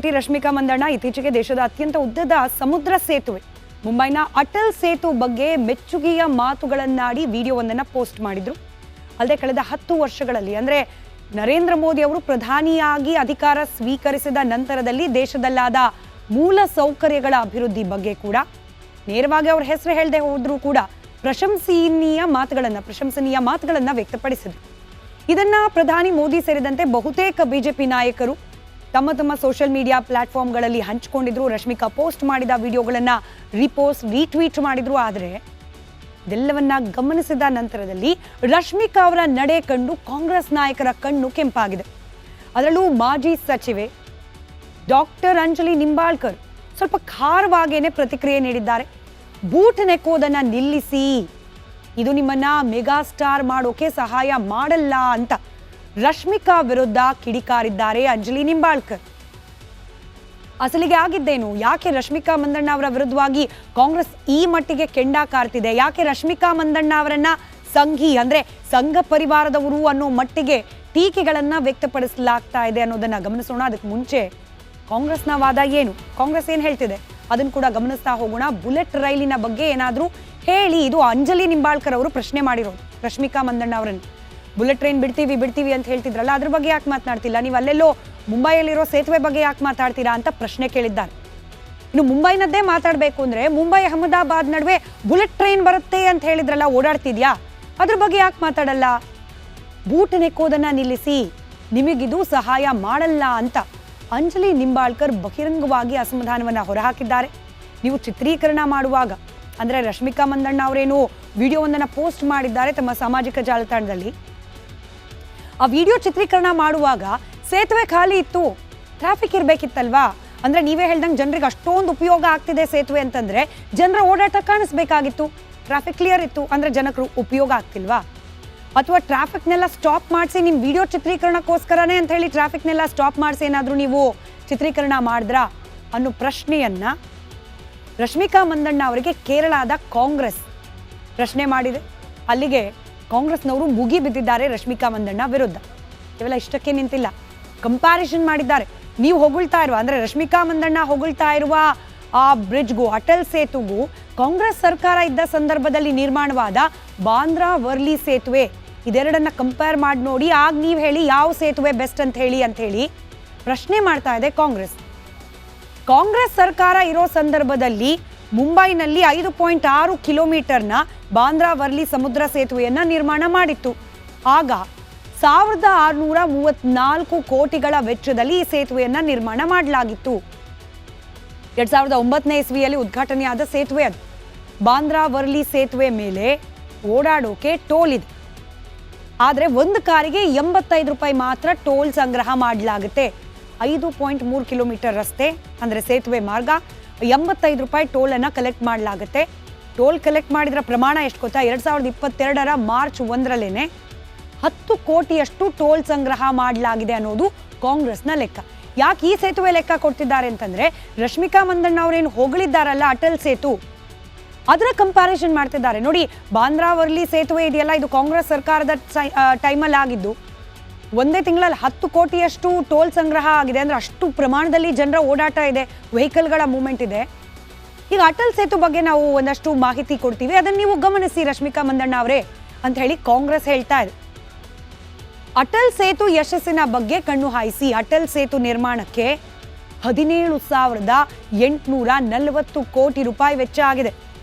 ನಟಿ ರಶ್ಮಿಕಾ ಮಂದಣ್ಣ ಇತ್ತೀಚೆಗೆ ದೇಶದ ಅತ್ಯಂತ ಉದ್ದದ ಸಮುದ್ರ ಸೇತುವೆ ಮುಂಬೈನ ಅಟಲ್ ಸೇತು ಬಗ್ಗೆ ಮೆಚ್ಚುಗೆಯ ಮಾತುಗಳನ್ನಾಡಿ ವಿಡಿಯೋವೊಂದನ್ನು ಪೋಸ್ಟ್ ಮಾಡಿದ್ರು. ಅಲ್ಲದೆ ಕಳೆದ 10 ವರ್ಷಗಳಲ್ಲಿ ಅಂದರೆ ನರೇಂದ್ರ ಮೋದಿ ಅವರು ಪ್ರಧಾನಿಯಾಗಿ ಅಧಿಕಾರ ಸ್ವೀಕರಿಸಿದ ನಂತರದಲ್ಲಿ ದೇಶದಲ್ಲಾದ ಮೂಲ ಸೌಕರ್ಯಗಳ ಅಭಿವೃದ್ಧಿ ಬಗ್ಗೆ ಕೂಡ ನೇರವಾಗಿ ಅವ್ರ ಹೆಸರು ಹೇಳದೆ ಹೋದ್ರೂ ಕೂಡ ಪ್ರಶಂಸನೀಯ ಮಾತುಗಳನ್ನು ವ್ಯಕ್ತಪಡಿಸಿದ್ರು. ಇದನ್ನ ಪ್ರಧಾನಿ ಮೋದಿ ಸೇರಿದಂತೆ ಬಹುತೇಕ ಬಿಜೆಪಿ ನಾಯಕರು ತಮ್ಮ ಸೋಷಿಯಲ್ ಮೀಡಿಯಾ ಪ್ಲಾಟ್ಫಾರ್ಮ್ಗಳಲ್ಲಿ ಹಂಚಿಕೊಂಡಿದ್ರು. ರಶ್ಮಿಕಾ ಪೋಸ್ಟ್ ಮಾಡಿದ ವಿಡಿಯೋಗಳನ್ನು ರೀಟ್ವೀಟ್ ಮಾಡಿದ್ರು. ಆದರೆ ಇದೆಲ್ಲವನ್ನ ಗಮನಿಸಿದ ನಂತರದಲ್ಲಿ ರಶ್ಮಿಕಾ ಅವರ ನಡೆ ಕಂಡು ಕಾಂಗ್ರೆಸ್ ನಾಯಕರ ಕಣ್ಣು ಕೆಂಪಾಗಿದೆ. ಅದರಲ್ಲೂ ಮಾಜಿ ಸಚಿವೆ ಡಾಕ್ಟರ್ ಅಂಜಲಿ ನಿಂಬಾಳ್ಕರ್ ಸ್ವಲ್ಪ ಖಾರವಾಗೇನೆ ಪ್ರತಿಕ್ರಿಯೆ ನೀಡಿದ್ದಾರೆ. ಬೂಟ್ ನೆಕ್ಕೋದನ್ನ ನಿಲ್ಲಿಸಿ, ಇದು ನಿಮ್ಮನ್ನ ಮೆಗಾ ಸ್ಟಾರ್ ಮಾಡೋಕೆ ಸಹಾಯ ಮಾಡಲ್ಲ ಅಂತ ರಶ್ಮಿಕಾ ವಿರುದ್ಧ ಕಿಡಿಕಾರಿದ್ದಾರೆ ಅಂಜಲಿ ನಿಂಬಾಳ್ಕರ್. ಅಸಲಿಗೆ ಆಗಿದ್ದೇನು? ಯಾಕೆ ರಶ್ಮಿಕಾ ಮಂದಣ್ಣ ಅವರ ವಿರುದ್ಧವಾಗಿ ಕಾಂಗ್ರೆಸ್ ಈ ಮಟ್ಟಿಗೆ ಕೆಂಡ ಕಾರ್ತಿದೆ? ಯಾಕೆ ರಶ್ಮಿಕಾ ಮಂದಣ್ಣ ಅವರನ್ನ ಸಂಘಿ ಅಂದ್ರೆ ಸಂಘ ಪರಿವಾರದವರು ಅನ್ನೋ ಮಟ್ಟಿಗೆ ಟೀಕೆಗಳನ್ನ ವ್ಯಕ್ತಪಡಿಸಲಾಗ್ತಾ ಇದೆ ಅನ್ನೋದನ್ನ ಗಮನಿಸೋಣ. ಅದಕ್ಕೆ ಮುಂಚೆ ಕಾಂಗ್ರೆಸ್ನ ವಾದ ಏನು, ಕಾಂಗ್ರೆಸ್ ಏನ್ ಹೇಳ್ತಿದೆ ಅದನ್ನು ಕೂಡ ಗಮನಿಸ್ತಾ ಹೋಗೋಣ. ಬುಲೆಟ್ ರೈಲಿನ ಬಗ್ಗೆ ಏನಾದರೂ ಹೇಳಿ, ಇದು ಅಂಜಲಿ ನಿಂಬಾಳ್ಕರ್ ಅವರು ಪ್ರಶ್ನೆ ಮಾಡಿರೋದು ರಶ್ಮಿಕಾ ಮಂದಣ್ಣ ಅವರನ್ನು. ಬುಲೆಟ್ ಟ್ರೈನ್ ಬಿಡ್ತೀವಿ ಅಂತ ಹೇಳ್ತಿದ್ರಲ್ಲ, ಅದ್ರ ಬಗ್ಗೆ ಯಾಕೆ ಮಾತನಾಡ್ತಿಲ್ಲ? ನೀವು ಅಲ್ಲೆಲ್ಲೋ ಮುಂಬೈಯಲ್ಲಿರೋ ಸೇತುವೆ ಬಗ್ಗೆ ಯಾಕೆ ಮಾತಾಡ್ತೀರಾ ಅಂತ ಪ್ರಶ್ನೆ ಕೇಳಿದ್ದಾರೆ. ಇನ್ನು ಮುಂಬೈನದ್ದೇ ಮಾತಾಡಬೇಕು ಅಂದ್ರೆ ಮುಂಬೈ ಅಹಮದಾಬಾದ್ ನಡುವೆ ಬುಲೆಟ್ ಟ್ರೈನ್ ಬರುತ್ತೆ ಅಂತ ಹೇಳಿದ್ರಲ್ಲ, ಓಡಾಡ್ತಿದ್ಯಾ? ಅದ್ರ ಬಗ್ಗೆ ಯಾಕೆ ಮಾತಾಡಲ್ಲ? ಬೂಟ್ ನೆಕ್ಕೋದನ್ನ ನಿಲ್ಲಿಸಿ, ನಿಮಗಿದು ಸಹಾಯ ಮಾಡಲ್ಲ ಅಂತ ಅಂಜಲಿ ನಿಂಬಾಳ್ಕರ್ ಬಹಿರಂಗವಾಗಿ ಅಸಮಾಧಾನವನ್ನ ಹೊರಹಾಕಿದ್ದಾರೆ. ನೀವು ಚಿತ್ರೀಕರಣ ಮಾಡುವಾಗ ಅಂದ್ರೆ ರಶ್ಮಿಕಾ ಮಂದಣ್ಣ ಅವರೇನು ವಿಡಿಯೋವೊಂದನ್ನು ಪೋಸ್ಟ್ ಮಾಡಿದ್ದಾರೆ ತಮ್ಮ ಸಾಮಾಜಿಕ ಜಾಲತಾಣದಲ್ಲಿ. ಆ ವಿಡಿಯೋ ಚಿತ್ರೀಕರಣ ಮಾಡುವಾಗ ಸೇತುವೆ ಖಾಲಿ ಇತ್ತು, ಟ್ರಾಫಿಕ್ ಇರಬೇಕಿತ್ತಲ್ವಾ? ಅಂದ್ರೆ ನೀವೇ ಹೇಳ್ದಂಗೆ ಜನರಿಗೆ ಅಷ್ಟೊಂದು ಉಪಯೋಗ ಆಗ್ತಿದೆ ಸೇತುವೆ ಅಂತಂದ್ರೆ ಜನರ ಓಡಾಟ ಕಾಣಿಸ್ಬೇಕಾಗಿತ್ತು, ಟ್ರಾಫಿಕ್ ಕ್ಲಿಯರ್ ಇತ್ತು ಅಂದ್ರೆ ಜನರು ಉಪಯೋಗ ಆಗ್ತಿಲ್ವಾ? ಅಥವಾ ಟ್ರಾಫಿಕ್ನೆಲ್ಲ ಸ್ಟಾಪ್ ಮಾಡಿಸಿ ನಿಮ್ಮ ವಿಡಿಯೋ ಚಿತ್ರೀಕರಣಕ್ಕೋಸ್ಕರನೇ ಅಂತ ಹೇಳಿ ಟ್ರಾಫಿಕ್ನೆಲ್ಲ ಸ್ಟಾಪ್ ಮಾಡಿಸಿ ಏನಾದರೂ ನೀವು ಚಿತ್ರೀಕರಣ ಮಾಡಿದ್ರಾ ಅನ್ನೋ ಪ್ರಶ್ನೆಯನ್ನ ರಶ್ಮಿಕಾ ಮಂದಣ್ಣ ಅವರಿಗೆ ಕೇರಳದ ಕಾಂಗ್ರೆಸ್ ಪ್ರಶ್ನೆ ಮಾಡಿದೆ. ಅಲ್ಲಿಗೆ ಕಾಂಗ್ರೆಸ್ನವರು ಮುಗಿ ಬಿದ್ದಿದ್ದಾರೆ ರಶ್ಮಿಕಾ ಮಂದಣ್ಣ ವಿರುದ್ಧ. ಇವೆಲ್ಲ ಇಷ್ಟಕ್ಕೆ ನಿಂತಿಲ್ಲ, ಕಂಪ್ಯಾರಿಸನ್ ಮಾಡಿದ್ದಾರೆ. ನೀವು ಹೊಗಳ್ತಾ ಇರುವ ಅಂದ್ರೆ ರಶ್ಮಿಕಾ ಮಂದಣ್ಣ ಹೊಗಳ್ತಾ ಇರುವ ಆ ಬ್ರಿಡ್ಜ್ಗೂ ಅಟಲ್ ಸೇತುಗೂ ಕಾಂಗ್ರೆಸ್ ಸರ್ಕಾರ ಇದ್ದ ಸಂದರ್ಭದಲ್ಲಿ ನಿರ್ಮಾಣವಾದ ಬಾಂದ್ರಾ ವರ್ಲಿ ಸೇತುವೆ ಇದೆರಡನ್ನ ಕಂಪೇರ್ ಮಾಡಿ ನೋಡಿ, ಆಗ ನೀವು ಹೇಳಿ ಯಾವ ಸೇತುವೆ ಬೆಸ್ಟ್ ಅಂತ ಹೇಳಿ ಪ್ರಶ್ನೆ ಮಾಡ್ತಾ ಇದೆ ಕಾಂಗ್ರೆಸ್. ಕಾಂಗ್ರೆಸ್ ಸರ್ಕಾರ ಇರೋ ಸಂದರ್ಭದಲ್ಲಿ ಮುಂಬೈನಲ್ಲಿ 5.6 ಕಿಲೋಮೀಟರ್ನ ಬಾಂದ್ರಾ ವರ್ಲಿ ಸಮುದ್ರ ಸೇತುವೆಯನ್ನ ನಿರ್ಮಾಣ ಮಾಡಿತ್ತು. ಆಗ 1634 ಕೋಟಿಗಳ ವೆಚ್ಚದಲ್ಲಿ ಈ ಸೇತುವೆಯನ್ನ ನಿರ್ಮಾಣ ಮಾಡಲಾಗಿತ್ತು. 2009ನೇ ಇಸ್ವಿಯಲ್ಲಿ ಉದ್ಘಾಟನೆಯಾದ ಸೇತುವೆ ಅದು. ಬಾಂದ್ರಾ ವರ್ಲಿ ಸೇತುವೆ ಮೇಲೆ ಓಡಾಡೋಕೆ ಟೋಲ್ ಇದೆ, ಆದರೆ ಒಂದು ಕಾರಿಗೆ 85 ರೂಪಾಯಿ ಮಾತ್ರ ಟೋಲ್ ಸಂಗ್ರಹ ಮಾಡಲಾಗುತ್ತೆ. 5.3 ಕಿಲೋಮೀಟರ್ ರಸ್ತೆ ಅಂದರೆ ಸೇತುವೆ ಮಾರ್ಗ, 85 ರೂಪಾಯಿ ಟೋಲನ್ನು ಕಲೆಕ್ಟ್ ಮಾಡಲಾಗುತ್ತೆ. ಟೋಲ್ ಕಲೆಕ್ಟ್ ಮಾಡಿದ್ರ ಪ್ರಮಾಣ ಎಷ್ಟು ಗೊತ್ತಾ? 2022ರ ಮಾರ್ಚ್ 1ರಲ್ಲೇನೆ 10 ಕೋಟಿಯಷ್ಟು ಟೋಲ್ ಸಂಗ್ರಹ ಮಾಡಲಾಗಿದೆ ಅನ್ನೋದು ಕಾಂಗ್ರೆಸ್ನ ಲೆಕ್ಕ. ಯಾಕೆ ಈ ಸೇತುವೆ ಲೆಕ್ಕ ಕೊಡ್ತಿದ್ದಾರೆ ಅಂತಂದ್ರೆ ರಶ್ಮಿಕಾ ಮಂದಣ್ಣ ಅವರೇನು ಹೊಗಳಿದ್ದಾರಲ್ಲ ಅಟಲ್ ಸೇತು, ಅದರ ಕಂಪ್ಯಾರಿಸನ್ ಮಾಡ್ತಿದ್ದಾರೆ. ನೋಡಿ, ಬಾಂದ್ರಾ ವರ್ಲಿ ಸೇತುವೆ ಇದೆಯಲ್ಲ, ಇದು ಕಾಂಗ್ರೆಸ್ ಸರ್ಕಾರದ ಟೈಮಲ್ಲಿ ಆಗಿದ್ದು. ಒಂದೇ ತಿಂಗಳಲ್ಲಿ 10 ಕೋಟಿಯಷ್ಟು ಟೋಲ್ ಸಂಗ್ರಹ ಆಗಿದೆ ಅಂದ್ರೆ ಅಷ್ಟು ಪ್ರಮಾಣದಲ್ಲಿ ಜನರ ಓಡಾಟ ಇದೆ, ವೆಹಿಕಲ್ಗಳ ಮೂವ್ಮೆಂಟ್ ಇದೆ. ಈಗ ಅಟಲ್ ಸೇತು ಬಗ್ಗೆ ನಾವು ಒಂದಷ್ಟು ಮಾಹಿತಿ ಕೊಡ್ತೀವಿ, ಅದನ್ನು ನೀವು ಗಮನಿಸಿ ರಶ್ಮಿಕಾ ಮಂದಣ್ಣ ಅವರೇ ಅಂತ ಹೇಳಿ ಕಾಂಗ್ರೆಸ್ ಹೇಳ್ತಾ ಇದೆ. ಅಟಲ್ ಸೇತು ಯಶಸ್ಸಿನ ಬಗ್ಗೆ ಕಣ್ಣು ಹಾಯಿಸಿ, ಅಟಲ್ ಸೇತು ನಿರ್ಮಾಣಕ್ಕೆ 17,840 ಕೋಟಿ ರೂಪಾಯಿ ವೆಚ್ಚ ಆಗಿದೆ.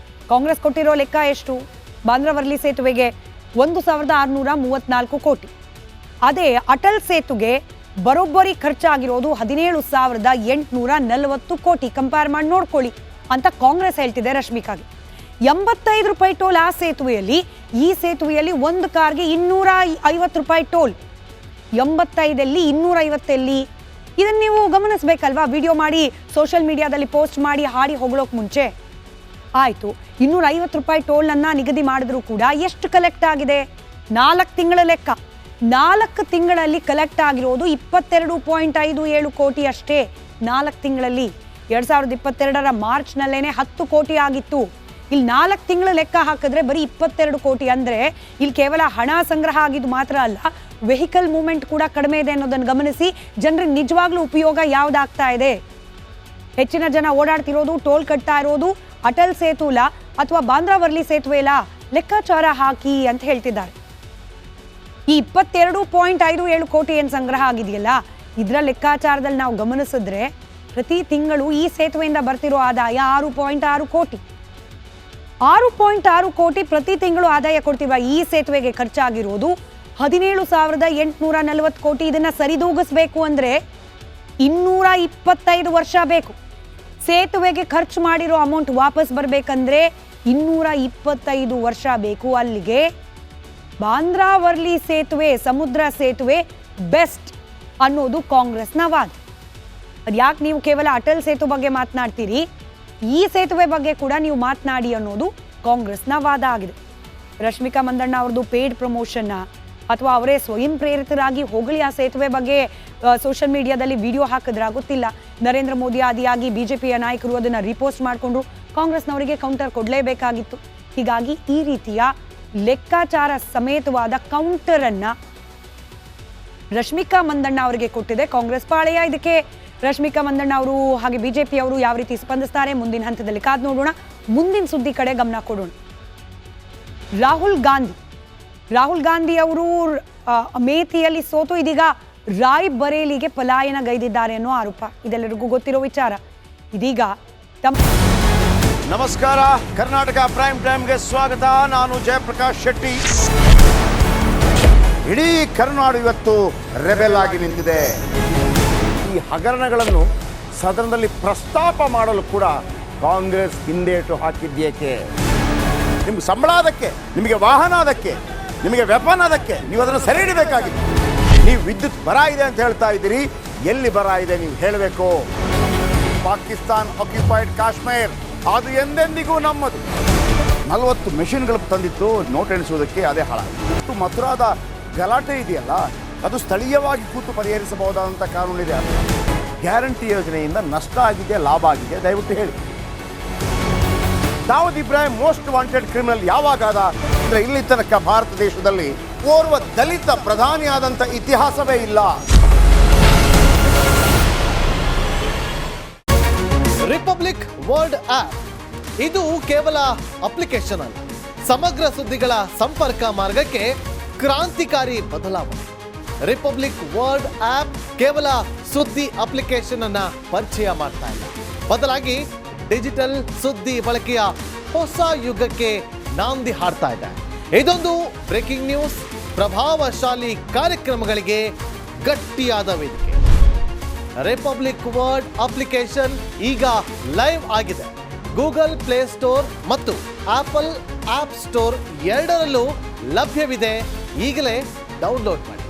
ಕಾಂಗ್ರೆಸ್ ಕೊಟ್ಟಿರೋ ಲೆಕ್ಕ ಎಷ್ಟು? ಬಾಂದ್ರಾ ವರ್ಲಿ ಸೇತುವೆಗೆ 1,634 ಕೋಟಿ. ಅದೇ ಅಟಲ್ ಸೇತುಗೆ ಬರೋಬ್ಬರಿ ಖರ್ಚಾಗಿರೋದು 17,840 ಕೋಟಿ. ಕಂಪೇರ್ ಮಾಡಿ ನೋಡ್ಕೊಳ್ಳಿ ಅಂತ ಕಾಂಗ್ರೆಸ್ ಹೇಳ್ತಿದೆ ರಶ್ಮಿಕಾಗೆ. 85 ರೂಪಾಯಿ ಟೋಲ್ ಆ ಸೇತುವೆಯಲ್ಲಿ, ಈ ಸೇತುವೆಯಲ್ಲಿ ಒಂದು ಕಾರ್ಗೆ 250 ರೂಪಾಯಿ ಟೋಲ್. 85 250 ಇದನ್ನು ನೀವು ಗಮನಿಸಬೇಕಲ್ವಾ? ವಿಡಿಯೋ ಮಾಡಿ ಸೋಷಿಯಲ್ ಮೀಡಿಯಾದಲ್ಲಿ ಪೋಸ್ಟ್ ಮಾಡಿ ಹಾಡಿ ಹೊಗಳೋಕೆ ಮುಂಚೆ ಆಯಿತು. 250 ರೂಪಾಯಿ ಟೋಲನ್ನು ನಿಗದಿ ಮಾಡಿದ್ರು ಕೂಡ ಎಷ್ಟು ಕಲೆಕ್ಟ್ ಆಗಿದೆ? 4 ತಿಂಗಳ ಲೆಕ್ಕ. 4 ತಿಂಗಳಲ್ಲಿ ಕಲೆಕ್ಟ್ ಆಗಿರೋದು 22.57 ಕೋಟಿ ಅಷ್ಟೇ. 4 ತಿಂಗಳಲ್ಲಿ 2022ರ ಮಾರ್ಚ್ನಲ್ಲೇನೆ 10 ಕೋಟಿ ಆಗಿತ್ತು. ಇಲ್ಲಿ 4 ತಿಂಗಳ ಲೆಕ್ಕ ಹಾಕಿದ್ರೆ ಬರೀ 22 ಕೋಟಿ. ಅಂದರೆ ಇಲ್ಲಿ ಕೇವಲ ಹಣ ಸಂಗ್ರಹ ಆಗಿದ್ದು ಮಾತ್ರ ಅಲ್ಲ, ವೆಹಿಕಲ್ ಮೂವ್ಮೆಂಟ್ ಕೂಡ ಕಡಿಮೆ ಇದೆ ಅನ್ನೋದನ್ನು ಗಮನಿಸಿ ಜನರಿಗೆ ನಿಜವಾಗ್ಲೂ ಉಪಯೋಗ ಯಾವುದಾಗ್ತಾ ಇದೆ ಹೆಚ್ಚಿನ ಜನ ಓಡಾಡ್ತಿರೋದು, ಟೋಲ್ ಕಟ್ತಾ ಇರೋದು ಅಟಲ್ ಸೇತುಲ ಅಥವಾ ಬಾಂದ್ರಾ ವರ್ಲಿ ಸೇತುವೆಲ ಲೆಕ್ಕಾಚಾರ ಹಾಕಿ ಅಂತ ಹೇಳ್ತಿದ್ದಾರೆ. ಈ 22.57 ಕೋಟಿ ಏನು ಸಂಗ್ರಹ ಆಗಿದೆಯಲ್ಲ, ಇದರ ಲೆಕ್ಕಾಚಾರದಲ್ಲಿ ನಾವು ಗಮನಿಸಿದ್ರೆ ಪ್ರತಿ ತಿಂಗಳು ಈ ಸೇತುವೆಯಿಂದ ಬರ್ತಿರೋ ಆದಾಯ 6.6 ಕೋಟಿ. 6.6 ಕೋಟಿ ಪ್ರತಿ ತಿಂಗಳು ಆದಾಯ ಕೊಡ್ತಿರುವ ಈ ಸೇತುವೆಗೆ ಖರ್ಚಾಗಿರೋದು 17,840 ಕೋಟಿ. ಇದನ್ನ ಸರಿದೂಗಿಸ್ಬೇಕು ಅಂದ್ರೆ 225 ವರ್ಷ ಬೇಕು. ಸೇತುವೆಗೆ ಖರ್ಚು ಮಾಡಿರೋ ಅಮೌಂಟ್ ವಾಪಸ್ ಬರಬೇಕಂದ್ರೆ 225 ವರ್ಷ ಬೇಕು. ಅಲ್ಲಿಗೆ ಬಾಂದ್ರಾ ವರ್ಲಿ ಸೇತುವೆ, ಸಮುದ್ರ ಸೇತುವೆ ಬೆಸ್ಟ್ ಅನ್ನೋದು ಕಾಂಗ್ರೆಸ್ನ ವಾದ. ಅದ್ಯಾಕೆ ನೀವು ಕೇವಲ ಅಟಲ್ ಸೇತು ಬಗ್ಗೆ ಮಾತನಾಡ್ತೀರಿ, ಈ ಸೇತುವೆ ಬಗ್ಗೆ ಕೂಡ ನೀವು ಮಾತನಾಡಿ ಅನ್ನೋದು ಕಾಂಗ್ರೆಸ್ನ ವಾದ ಆಗಿದೆ. ರಶ್ಮಿಕಾ ಮಂದಣ್ಣ ಅವ್ರದ್ದು ಪೇಯ್ಡ್ ಪ್ರಮೋಷನ್ನ ಅಥವಾ ಅವರೇ ಸ್ವಯಂ ಪ್ರೇರಿತರಾಗಿ ಹೋಗಲಿ ಆ ಸೇತುವೆ ಬಗ್ಗೆ ಸೋಷಿಯಲ್ ಮೀಡಿಯಾದಲ್ಲಿ ವಿಡಿಯೋ ಹಾಕಿದ್ರೆ ಗೊತ್ತಿಲ್ಲ. ನರೇಂದ್ರ ಮೋದಿ ಆದಿಯಾಗಿ ಬಿಜೆಪಿಯ ನಾಯಕರು ಅದನ್ನು ರಿಪೋಸ್ಟ್ ಮಾಡಿಕೊಂಡ್ರು. ಕಾಂಗ್ರೆಸ್ನವರಿಗೆ ಕೌಂಟರ್ ಕೊಡಲೇಬೇಕಾಗಿತ್ತು. ಹೀಗಾಗಿ ಈ ರೀತಿಯ ಲೆಕ್ಕಾಚಾರ ಸಮೇತವಾದ ಕೌಂಟರ್ ಅನ್ನ ರಶ್ಮಿಕಾ ಮಂದಣ್ಣ ಅವರಿಗೆ ಕೊಟ್ಟಿದೆ ಕಾಂಗ್ರೆಸ್ ಪಾಳೆಯ. ಇದಕ್ಕೆ ರಶ್ಮಿಕಾ ಮಂದಣ್ಣ ಅವರು ಹಾಗೆ ಬಿಜೆಪಿ ಅವರು ಯಾವ ರೀತಿ ಸ್ಪಂದಿಸ್ತಾರೆ ಮುಂದಿನ ಹಂತದಲ್ಲಿ ಕಾದು ನೋಡೋಣ. ಮುಂದಿನ ಸುದ್ದಿ ಕಡೆ ಗಮನ ಕೊಡೋಣ. ರಾಹುಲ್ ಗಾಂಧಿ ಅವರು ಅಮೇಥಿಯಲ್ಲಿ ಸೋತು ಇದೀಗ ರಾಯ್ಬರೇಲಿಗೆ ಪಲಾಯನಗೈದಿದ್ದಾರೆ ಅನ್ನೋ ಆರೋಪ ಇದೆಲ್ಲರಿಗೂ ಗೊತ್ತಿರೋ ವಿಚಾರ. ಇದೀಗ ನಮಸ್ಕಾರ, ಕರ್ನಾಟಕ ಪ್ರೈಮ್ ಟೈಮ್ಗೆ ಸ್ವಾಗತ. ನಾನು ಜಯಪ್ರಕಾಶ್ ಶೆಟ್ಟಿ. ಇಡೀ ಕರ್ನಾಡು ಇವತ್ತು ರೆಬೆಲ್ ಆಗಿ ನಿಂತಿದೆ. ಈ ಹಗರಣಗಳನ್ನು ಸದನದಲ್ಲಿ ಪ್ರಸ್ತಾಪ ಮಾಡಲು ಕೂಡ ಕಾಂಗ್ರೆಸ್ ಹಿಂದೇಟು ಹಾಕಿದ್ದೇಕೆ? ನಿಮ್ಗೆ ಸಂಬಳ ಅದಕ್ಕೆ, ನಿಮಗೆ ವಾಹನ ಅದಕ್ಕೆ, ನಿಮಗೆ ವೆಪನ್ ಅದಕ್ಕೆ, ನೀವು ಅದನ್ನು ಸೆರೆ ಹಿಡಿಬೇಕಾಗಿತ್ತು. ನೀವು ವಿದ್ಯುತ್ ಬರ ಇದೆ ಅಂತ ಹೇಳ್ತಾ ಇದ್ದೀರಿ, ಎಲ್ಲಿ ಬರ ಇದೆ ನೀವು ಹೇಳಬೇಕು. ಪಾಕಿಸ್ತಾನ್ ಆಕ್ಯುಪೈಡ್ ಕಾಶ್ಮೀರ್ ಅದು ಎಂದೆಂದಿಗೂ ನಮ್ಮದು. 40 ಮೆಷಿನ್ಗಳು ತಂದಿತ್ತು ನೋಟ್ ಎಣಿಸುವುದಕ್ಕೆ, ಅದೇ ಹಾಳಾಯಿತು. ಮಥುರಾದ ಗಲಾಟೆ ಇದೆಯಲ್ಲ, ಅದು ಸ್ಥಳೀಯವಾಗಿ ಕೂತು ಪರಿಹರಿಸಬಹುದಾದಂಥ ಕಾನೂನಿದೆ. ಗ್ಯಾರಂಟಿ ಯೋಜನೆಯಿಂದ ನಷ್ಟ ಆಗಿದೆ, ಲಾಭ ಆಗಿದೆ, ದಯವಿಟ್ಟು ಹೇಳಿ. Dawood Ibrahim most wanted criminal ಯಾವಾಗಾದ ಅಂದರೆ ಇಲ್ಲಿ ತನಕ ಭಾರತ ದೇಶದಲ್ಲಿ ಓರ್ವ ದಲಿತ ಪ್ರಧಾನಿಯಾದಂಥ ಇತಿಹಾಸವೇ ಇಲ್ಲ. ರಿಪಬ್ಲಿಕ್ ವರ್ಲ್ಡ್ ಆಪ್ ಇದು ಕೇವಲ ಅಪ್ಲಿಕೇಶನ್ ಅಲ್ಲ, ಸಮಗ್ರ ಸುದ್ದಿಗಳ ಸಂಪರ್ಕ ಮಾರ್ಗಕ್ಕೆ ಕ್ರಾಂತಿಕಾರಿ ಬದಲಾವಣೆ. ರಿಪಬ್ಲಿಕ್ ವರ್ಲ್ಡ್ ಆಪ್ ಕೇವಲ ಸುದ್ದಿ ಅಪ್ಲಿಕೇಶನ್ ಅನ್ನ ಪರಿಚಯ ಮಾಡ್ತಾ ಇಲ್ಲ, ಬದಲಾಗಿ ಡಿಜಿಟಲ್ ಸುದ್ದಿ ಬಳಕೆಯ ಹೊಸ ಯುಗಕ್ಕೆ ನಾಂದಿ ಹಾಡ್ತಾ ಇದೆ. ಇದೊಂದು ಬ್ರೇಕಿಂಗ್ ನ್ಯೂಸ್, ಪ್ರಭಾವಶಾಲಿ ಕಾರ್ಯಕ್ರಮಗಳಿಗೆ ಗಟ್ಟಿಯಾದ ವೇದಿಕೆ. ರಿಪಬ್ಲಿಕ್ ವರ್ಲ್ಡ್ ಅಪ್ಲಿಕೇಶನ್ ಈಗ ಲೈವ್ ಆಗಿದೆ. ಗೂಗಲ್ ಪ್ಲೇ ಸ್ಟೋರ್ ಮತ್ತು ಆಪಲ್ ಆಪ್ ಸ್ಟೋರ್ ಎರಡರಲ್ಲೂ ಲಭ್ಯವಿದೆ. ಈಗಲೇ ಡೌನ್ಲೋಡ್ ಮಾಡಿ.